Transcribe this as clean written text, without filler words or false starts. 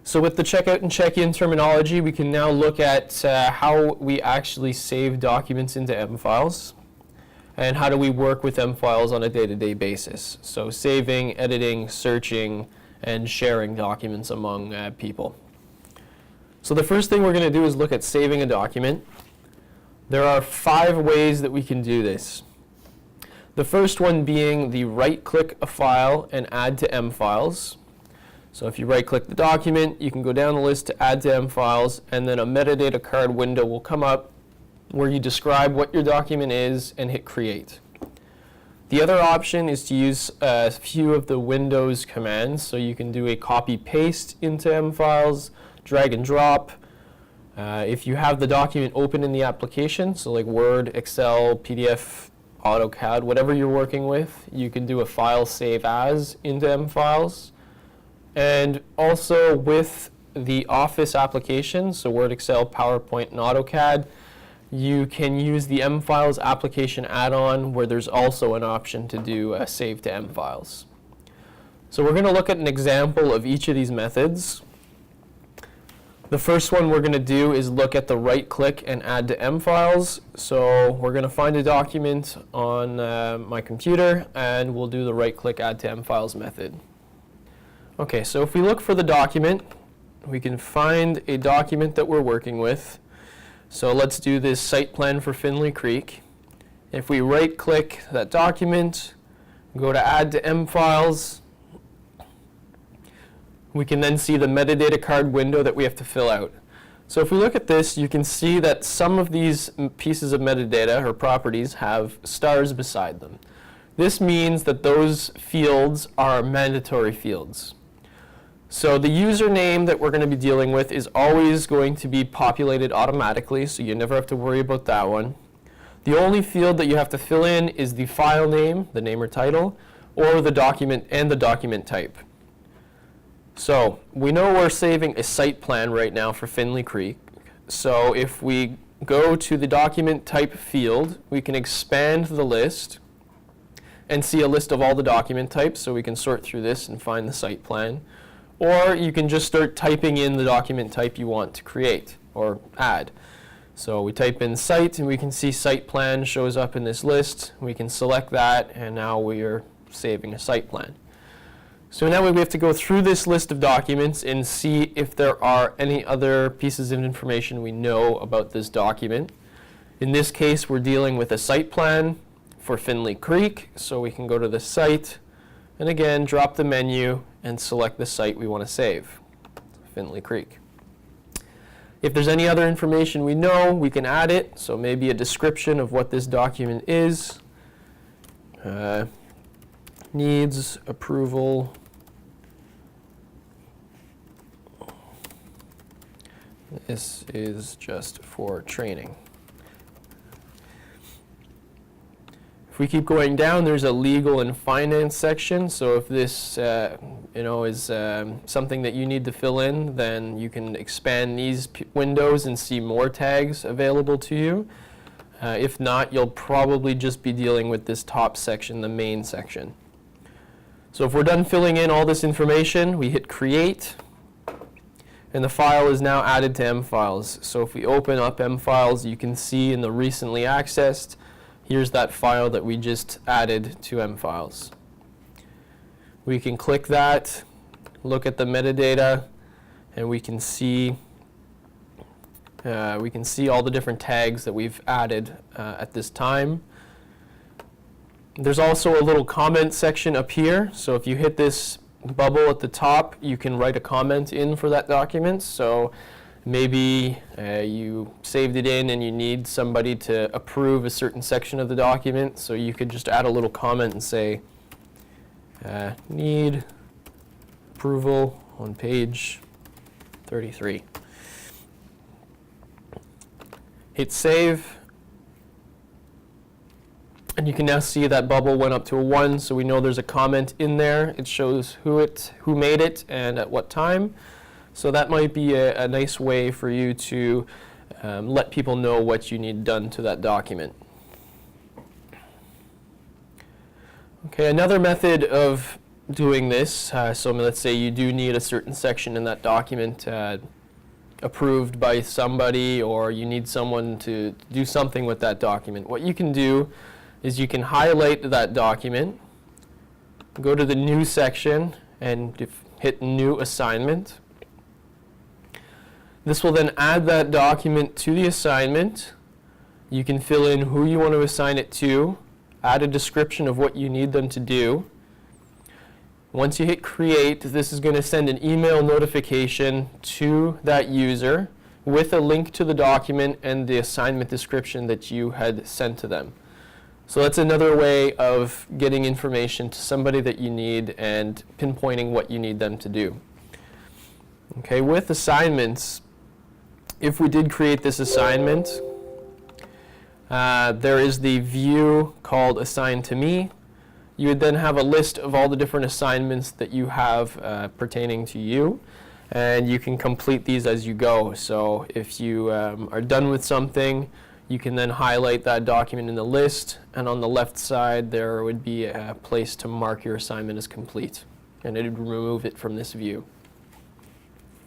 So with the checkout and check-in terminology, we can now look at how we actually save documents into M files and how do we work with M files on a day-to-day basis. So saving, editing, searching, and sharing documents among people. So the first thing we're going to do is look at saving a document. There are 5 ways that we can do this. The first one being the right-click a file and add to M files. So if you right-click the document, you can go down the list to add to M files, and then a metadata card window will come up where you describe what your document is and hit create. The other option is to use a few of the Windows commands. So you can do a copy-paste into M files, drag and drop. If you have the document open in the application, so like Word, Excel, PDF, AutoCAD, whatever you're working with, you can do a file save as into M files. And also with the Office applications, so Word, Excel, PowerPoint, and AutoCAD, you can use the M files application add-on where there's also an option to do a save to M files. So we're going to look at an example of each of these methods. The first one we're going to do is look at the right-click and add to M files. So we're going to find a document on my computer, and we'll do the right-click add to M files method. Okay, so if we look for the document, we can find a document that we're working with. So let's do this site plan for Finley Creek. If we right-click that document, go to add to M files, we can then see the metadata card window that we have to fill out. So if we look at this, you can see that some of these pieces of metadata or properties have stars beside them. This means that those fields are mandatory fields. So the username that we're going to be dealing with is always going to be populated automatically, so you never have to worry about that one. The only field that you have to fill in is the file name, the name or title, or the document and the document type. So we know we're saving a site plan right now for Finley Creek. So if we go to the document type field, we can expand the list and see a list of all the document types, so we can sort through this and find the site plan. Or you can just start typing in the document type you want to create or add. So we type in site, and we can see site plan shows up in this list. We can select that, and now we are saving a site plan. So now we have to go through this list of documents and see if there are any other pieces of information we know about this document. In this case, we're dealing with a site plan for Finley Creek, so we can go to the site, and again, drop the menu and select the site we want to save, Finley Creek. If there's any other information we know, we can add it. So maybe a description of what this document is. Needs approval. This is just for training. If we keep going down, there's a legal and finance section. So if this is something that you need to fill in, then you can expand these windows and see more tags available to you. If not, you'll probably just be dealing with this top section, the main section. So if we're done filling in all this information, we hit create, and the file is now added to M files. So if we open up M files, you can see in the recently accessed, here's that file that we just added to M files. We can click that, look at the metadata, and we can see all the different tags that we've added at this time. There's also a little comment section up here. So if you hit this bubble at the top, you can write a comment in for that document. So maybe you saved it in and you need somebody to approve a certain section of the document, so you could just add a little comment and say, need approval on page 33. Hit save, and you can now see that bubble went up to a 1, so we know there's a comment in there. It shows who made it and at what time. So that might be a nice way for you to let people know what you need done to that document. Okay, another method of doing this, so let's say you do need a certain section in that document approved by somebody, or you need someone to do something with that document, what you can do is you can highlight that document, go to the New section, and hit New Assignment. This will then add that document to the assignment. You can fill in who you want to assign it to, add a description of what you need them to do. Once you hit Create, this is going to send an email notification to that user with a link to the document and the assignment description that you had sent to them. So that's another way of getting information to somebody that you need and pinpointing what you need them to do. Okay, with assignments, if we did create this assignment, there is the view called Assign to Me. You would then have a list of all the different assignments that you have pertaining to you, and you can complete these as you go. So if you are done with something, you can then highlight that document in the list, and on the left side there would be a place to mark your assignment as complete, and it would remove it from this view.